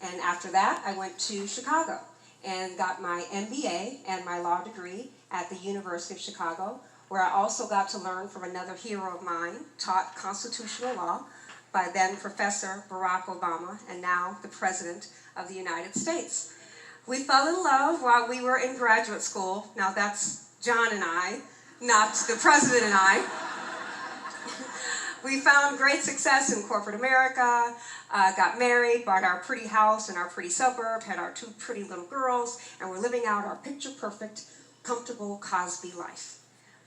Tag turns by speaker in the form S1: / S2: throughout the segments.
S1: And after that, I went to Chicago and got my MBA and my law degree at the University of Chicago, where I also got to learn from another hero of mine, taught constitutional law by then Professor Barack Obama, and now the President of the United States. We fell in love while we were in graduate school. Now that's John and I, not the President and I. We found great success in corporate America, got married, bought our pretty house in our pretty suburb, had our 2 pretty little girls, and we're living out our picture-perfect, comfortable Cosby life.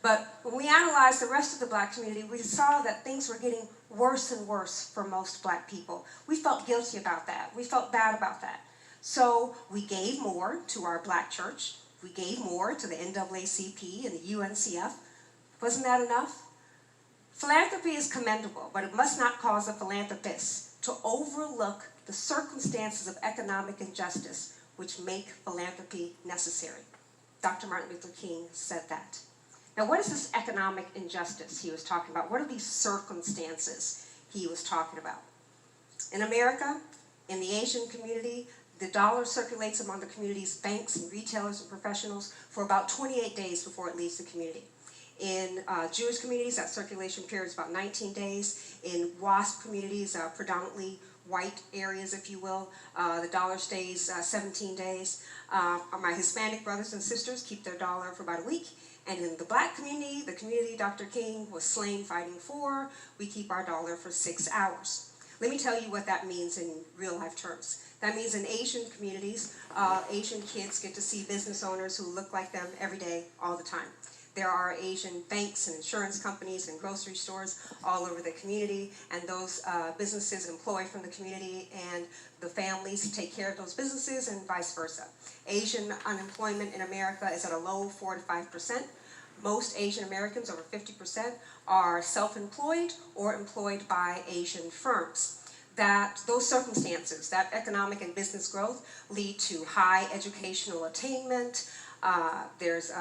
S1: But when we analyzed the rest of the black community, we saw that things were getting worse and worse for most black people. We felt guilty about that. We felt bad about that. So we gave more to our black church. We gave more to the NAACP and the UNCF. Wasn't that enough? Philanthropy is commendable, but it must not cause a philanthropist to overlook the circumstances of economic injustice which make philanthropy necessary. Dr. Martin Luther King said that. Now, what is this economic injustice he was talking about? What are these circumstances he was talking about? In America, in the Asian community, the dollar circulates among the community's banks and retailers and professionals for about 28 days before it leaves the community. In Jewish communities, that circulation period is about 19 days. In WASP communities, predominantly white areas, if you will, the dollar stays 17 days. My Hispanic brothers and sisters keep their dollar for about a week. And in the black community, the community Dr. King was slain fighting for, we keep our dollar for 6 hours. Let me tell you what that means in real life terms. That means in Asian communities, Asian kids get to see business owners who look like them every day, all the time. There are Asian banks and insurance companies and grocery stores all over the community, and those businesses employ from the community, and the families take care of those businesses, and vice versa. Asian unemployment in America is at a low 4 to 5%. Most Asian Americans, over 50%, are self-employed or employed by Asian firms. Those circumstances, that economic and business growth, lead to high educational attainment. There's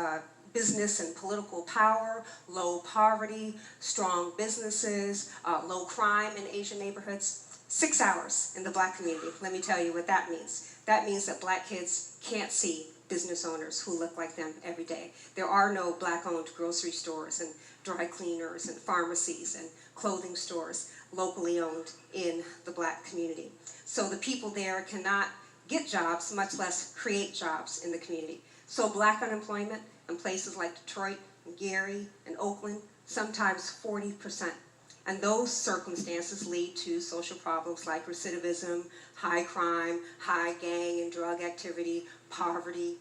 S1: business and political power, low poverty, strong businesses, low crime in Asian neighborhoods. 6 hours in the black community. Let me tell you what that means. That means that black kids can't see business owners who look like them every day. There are no black-owned grocery stores and dry cleaners and pharmacies and clothing stores locally owned in the black community. So the people there cannot get jobs, much less create jobs in the community. So black unemployment in places like Detroit and Gary and Oakland, sometimes 40%. And those circumstances lead to social problems like recidivism, high crime, high gang and drug activity, poverty.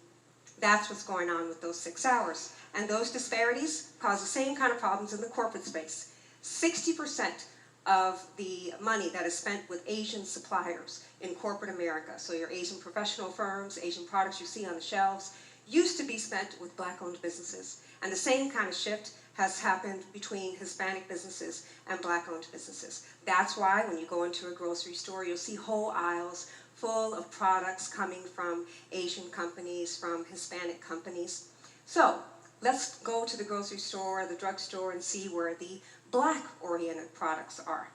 S1: That's what's going on with those 6 hours. And those disparities cause the same kind of problems in the corporate space. 60% of the money that is spent with Asian suppliers in corporate America, so your Asian professional firms, Asian products you see on the shelves, used to be spent with black-owned businesses. And the same kind of shift has happened between Hispanic businesses and black-owned businesses. That's why when you go into a grocery store, you'll see whole aisles full of products coming from Asian companies, from Hispanic companies. So let's go to the grocery store, the drugstore, and see where the black-oriented products are.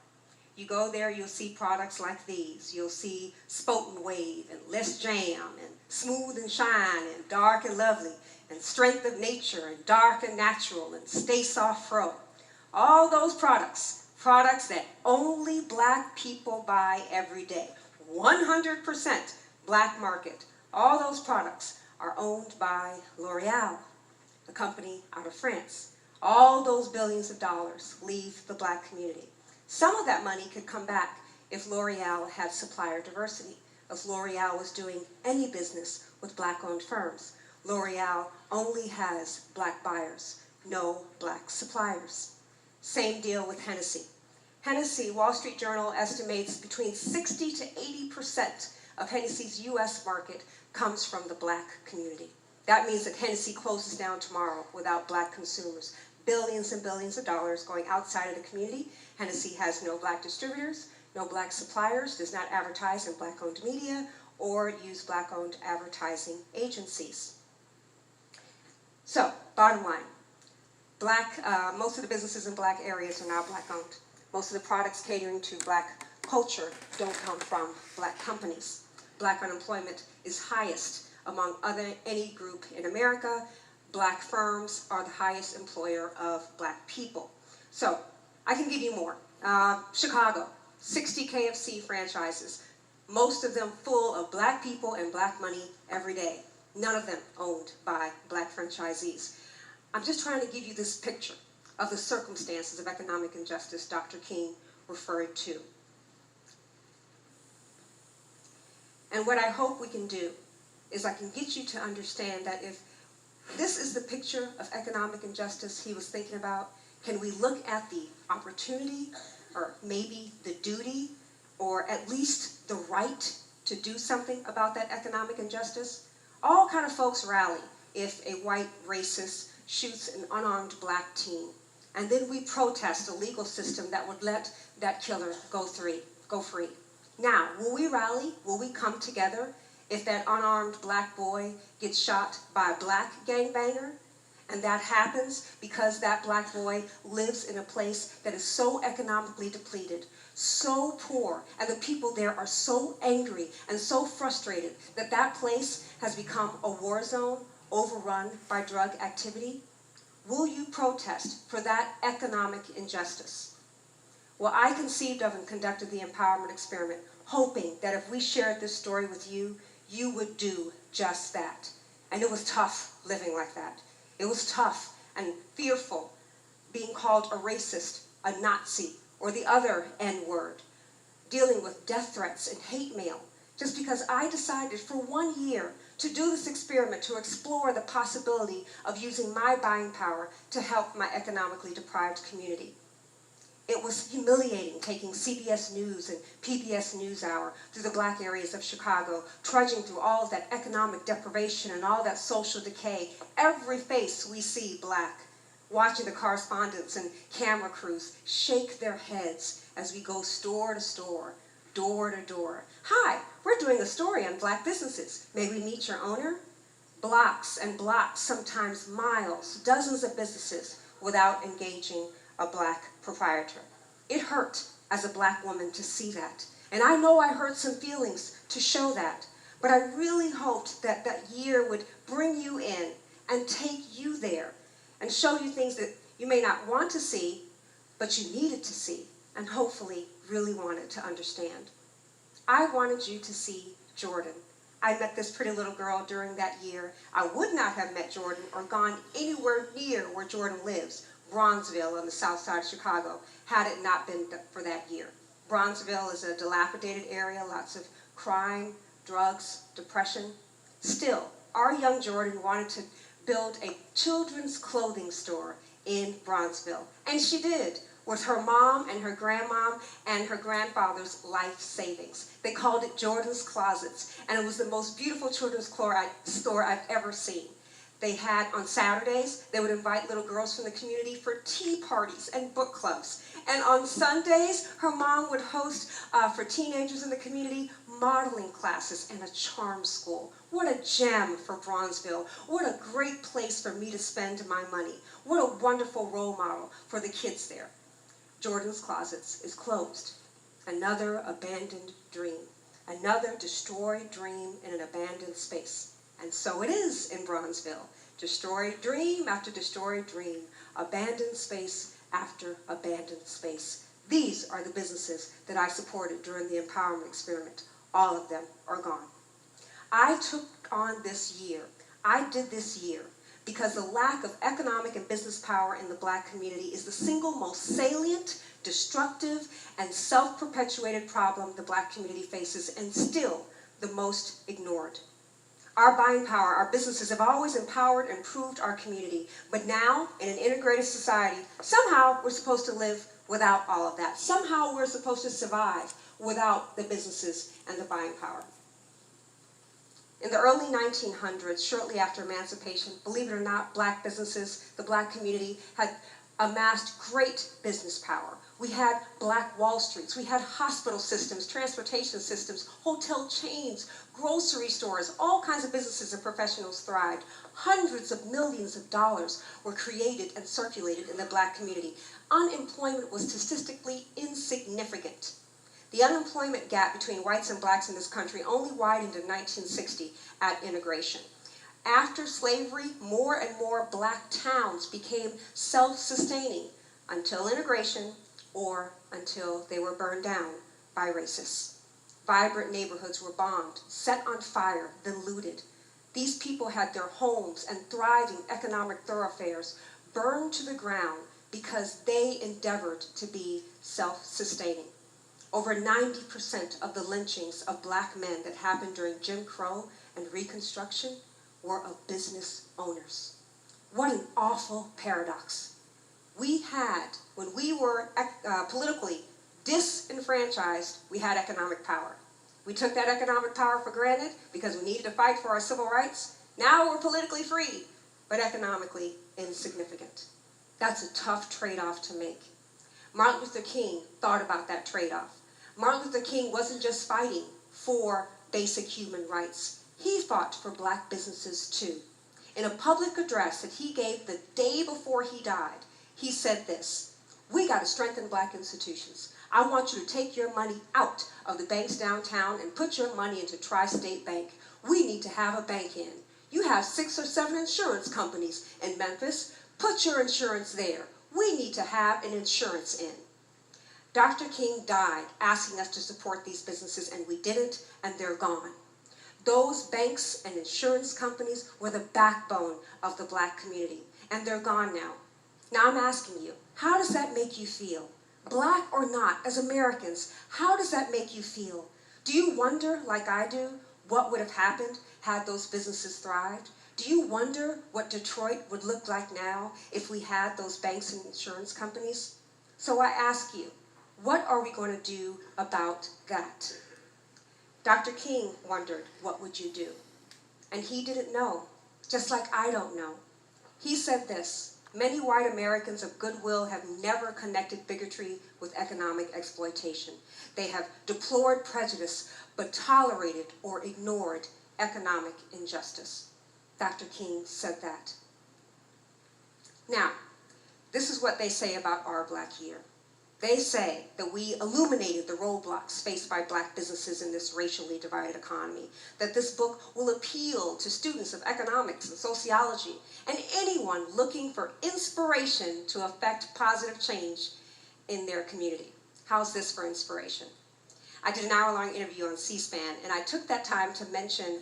S1: You go there, you'll see products like these. You'll see Spotin Wave and Less Jam and Smooth and Shine and Dark and Lovely and Strength of Nature and Dark and Natural and Stay Soft Fro. All those products that only black people buy every day. 100% black market. All those products are owned by L'Oreal, a company out of France. All those billions of dollars leave the black community. Some of that money could come back if L'Oreal had supplier diversity, if L'Oreal was doing any business with black-owned firms. L'Oreal only has black buyers, no black suppliers. Same deal with Hennessy. Hennessy, Wall Street Journal estimates between 60 to 80% of Hennessy's U.S. market comes from the black community. That means that Hennessy closes down tomorrow without black consumers. Billions and billions of dollars going outside of the community. Hennessy has no black distributors, no black suppliers, does not advertise in black-owned media, or use black-owned advertising agencies. So, bottom line, most of the businesses in black areas are now black-owned. Most of the products catering to black culture don't come from black companies. Black unemployment is highest among any group in America. Black firms are the highest employer of Black people. So I can give you more. Chicago, 60 KFC franchises, most of them full of Black people and Black money every day. None of them owned by Black franchisees. I'm just trying to give you this picture of the circumstances of economic injustice Dr. King referred to. And what I hope we can do is I can get you to understand that if this is the picture of economic injustice he was thinking about, can we look at the opportunity, or maybe the duty, or at least the right to do something about that economic injustice? All kind of folks rally if a white racist shoots an unarmed Black teen. And then we protest a legal system that would let that killer go free. Now, will we rally? Will we come together if that unarmed Black boy gets shot by a Black gangbanger? And that happens because that Black boy lives in a place that is so economically depleted, so poor, and the people there are so angry and so frustrated that that place has become a war zone overrun by drug activity? Will you protest for that economic injustice? Well, I conceived of and conducted the empowerment experiment, hoping that if we shared this story with you, you would do just that. And it was tough living like that. It was tough and fearful being called a racist, a Nazi, or the other N-word, dealing with death threats and hate mail, just because I decided for 1 year to do this experiment to explore the possibility of using my buying power to help my economically deprived community. It was humiliating taking CBS News and PBS NewsHour through the Black areas of Chicago, trudging through all of that economic deprivation and all that social decay. Every face we see Black, watching the correspondents and camera crews shake their heads as we go store to store, door to door. Hi, we're doing a story on Black businesses. May we meet your owner? Blocks and blocks, sometimes miles, dozens of businesses without engaging a Black proprietor. It hurt as a Black woman to see that. And I know I hurt some feelings to show that. But I really hoped that that year would bring you in and take you there and show you things that you may not want to see, but you needed to see and hopefully really wanted to understand. I wanted you to see Jordan. I met this pretty little girl during that year. I would not have met Jordan or gone anywhere near where Jordan lives, Bronzeville on the south side of Chicago, had it not been for that year. Bronzeville is a dilapidated area, lots of crime, drugs, depression. Still, our young Jordan wanted to build a children's clothing store in Bronzeville. And she did, with her mom and her grandmom and her grandfather's life savings. They called it Jordan's Closets, and it was the most beautiful children's store I've ever seen. They had, on Saturdays, they would invite little girls from the community for tea parties and book clubs. And on Sundays, her mom would host, for teenagers in the community, modeling classes and a charm school. What a gem for Bronzeville. What a great place for me to spend my money. What a wonderful role model for the kids there. Jordan's Closets is closed. Another abandoned dream. Another destroyed dream in an abandoned space. And so it is in Bronzeville. Destroyed dream after destroyed dream. Abandoned space after abandoned space. These are the businesses that I supported during the empowerment experiment. All of them are gone. I took on this year. I did this year because the lack of economic and business power in the Black community is the single most salient, destructive, and self-perpetuated problem the Black community faces, and still the most ignored. Our buying power, our businesses have always empowered and improved our community. But now, in an integrated society, somehow we're supposed to live without all of that. Somehow we're supposed to survive without the businesses and the buying power. In the early 1900s, shortly after emancipation, believe it or not, Black businesses, the Black community, had amassed great business power. We had Black Wall Streets, we had hospital systems, transportation systems, hotel chains, grocery stores, all kinds of businesses and professionals thrived. Hundreds of millions of dollars were created and circulated in the Black community. Unemployment was statistically insignificant. The unemployment gap between whites and blacks in this country only widened in 1960 at integration. After slavery, more and more black towns became self-sustaining until integration or until they were burned down by racists. Vibrant neighborhoods were bombed, set on fire, then looted. These people had their homes and thriving economic thoroughfares burned to the ground because they endeavored to be self-sustaining. Over 90% of the lynchings of black men that happened during Jim Crow and Reconstruction were of business owners. What an awful paradox. We had, when we were politically disenfranchised, we had economic power. We took that economic power for granted because we needed to fight for our civil rights. Now we're politically free, but economically insignificant. That's a tough trade-off to make. Martin Luther King thought about that trade-off. Martin Luther King wasn't just fighting for basic human rights. He fought for black businesses too. In a public address that he gave the day before he died, he said this: "We got to strengthen black institutions. I want you to take your money out of the banks downtown and put your money into Tri-State Bank. We need to have a bank in. You have 6 or 7 insurance companies in Memphis. Put your insurance there. We need to have an insurance in." Dr. King died asking us to support these businesses, and we didn't, and they're gone. Those banks and insurance companies were the backbone of the black community, and they're gone now. Now I'm asking you, how does that make you feel? Black or not, as Americans, how does that make you feel? Do you wonder, like I do, what would have happened had those businesses thrived? Do you wonder what Detroit would look like now if we had those banks and insurance companies? So I ask you, what are we going to do about that? Dr. King wondered, what would you do? And he didn't know, just like I don't know. He said this: "Many white Americans of goodwill have never connected bigotry with economic exploitation. They have deplored prejudice, but tolerated or ignored economic injustice." Dr. King said that. Now, this is what they say about our Black Year. They say that we illuminated the roadblocks faced by black businesses in this racially divided economy, that this book will appeal to students of economics and sociology and anyone looking for inspiration to affect positive change in their community. How's this for inspiration? I did an hour-long interview on C-SPAN, and I took that time to mention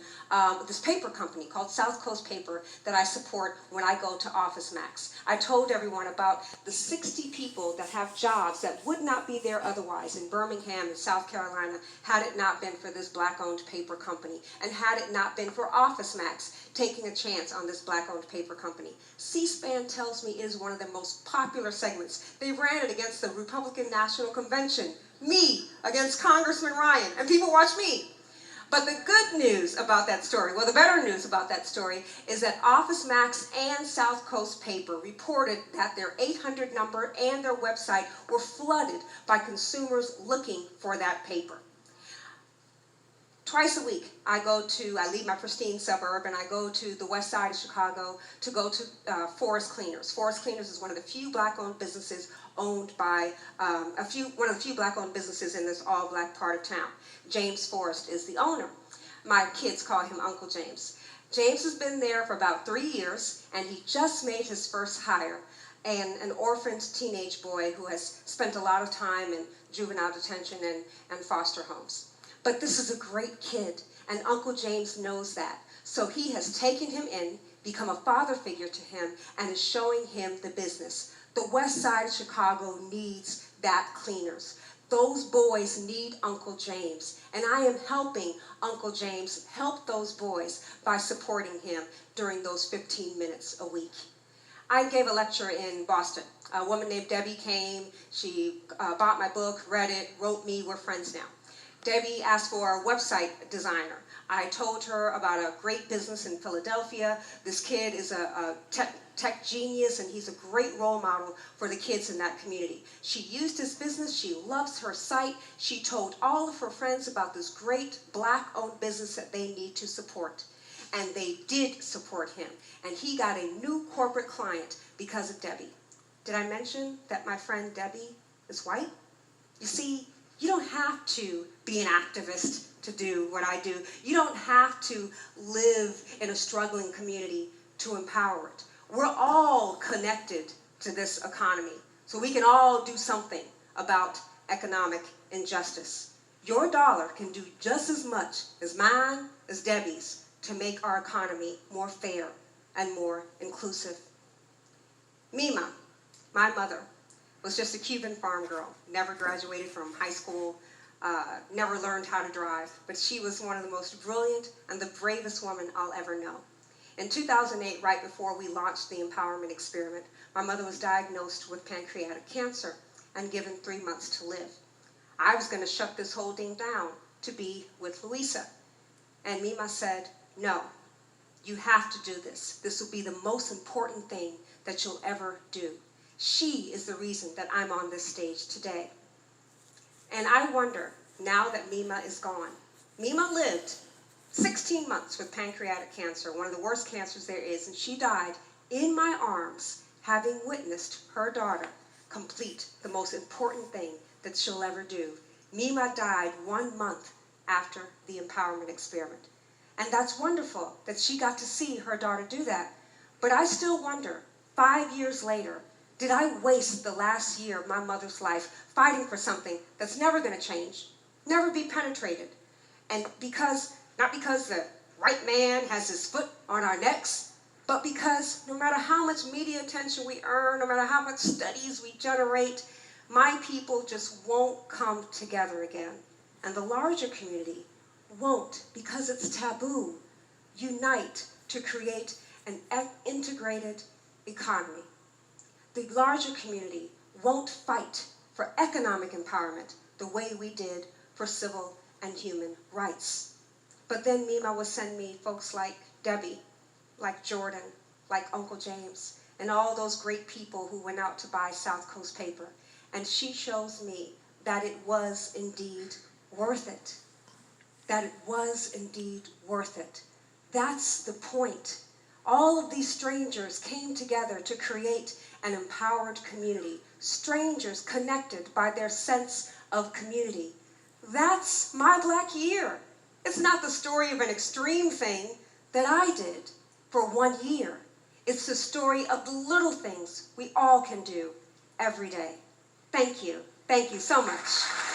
S1: this paper company called South Coast Paper that I support when I go to Office Max. I told everyone about the 60 people that have jobs that would not be there otherwise in Birmingham and South Carolina had it not been for this black-owned paper company, and had it not been for Office Max taking a chance on this black-owned paper company. C-SPAN tells me it is one of the most popular segments. They ran it against the Republican National Convention. Me against Congressman Ryan, and people watch me. But the good news about that story, well, the better news about that story, is that Office Max and South Coast Paper reported that their 800 number and their website were flooded by consumers looking for that paper. Twice a week, I leave my pristine suburb and I go to the west side of Chicago to go to Forest Cleaners. Forest Cleaners is one of the few black-owned businesses owned by one of the few black-owned businesses in this all-black part of town. James Forrest is the owner. My kids call him Uncle James. James has been there for about 3 years, and he just made his first hire, an orphaned teenage boy who has spent a lot of time in juvenile detention and foster homes. But this is a great kid, and Uncle James knows that. So he has taken him in, become a father figure to him, and is showing him the business. The west side of Chicago needs that Cleaners. Those boys need Uncle James, and I am helping Uncle James help those boys by supporting him during those 15 minutes a week. I gave a lecture in Boston. A woman named Debbie came, she bought my book, read it, wrote me, we're friends now. Debbie asked for a website designer. I told her about a great business in Philadelphia. This kid is a tech genius, and he's a great role model for the kids in that community. She used his business. She loves her site. She told all of her friends about this great black-owned business that they need to support. And they did support him. And he got a new corporate client because of Debbie. Did I mention that my friend Debbie is white? You see, You don't have to be an activist to do what I do. You don't have to live in a struggling community to empower it. We're all connected to this economy, so we can all do something about economic injustice. Your dollar can do just as much as mine, as Debbie's, to make our economy more fair and more inclusive. Mima, my mother, was just a Cuban farm girl, never graduated from high school, never learned how to drive, but she was one of the most brilliant and the bravest woman I'll ever know. In 2008, right before we launched the empowerment experiment, my mother was diagnosed with pancreatic cancer and given 3 months to live. I was going to shut this whole thing down to be with Louisa. And Mima said, no, you have to do this. This will be the most important thing that you'll ever do. She is the reason that I'm on this stage today. And I wonder, now that Mima is gone, Mima lived 16 months with pancreatic cancer, one of the worst cancers there is, and she died in my arms, having witnessed her daughter complete the most important thing that she'll ever do. Mima died 1 month after the empowerment experiment. And that's wonderful that she got to see her daughter do that. But I still wonder, 5 years later, did I waste the last year of my mother's life fighting for something that's never going to change, never be penetrated? And not because the right man has his foot on our necks, but because no matter how much media attention we earn, no matter how much studies we generate, my people just won't come together again. And the larger community won't, because it's taboo, unite to create an integrated economy. The larger community won't fight for economic empowerment the way we did for civil and human rights. But then Mima will send me folks like Debbie, like Jordan, like Uncle James, and all those great people who went out to buy South Coast paper. And she shows me that it was indeed worth it. That it was indeed worth it. That's the point. All of these strangers came together to create an empowered community. Strangers connected by their sense of community. That's my Black year. It's not the story of an extreme thing that I did for 1 year. It's the story of the little things we all can do every day. Thank you. Thank you so much.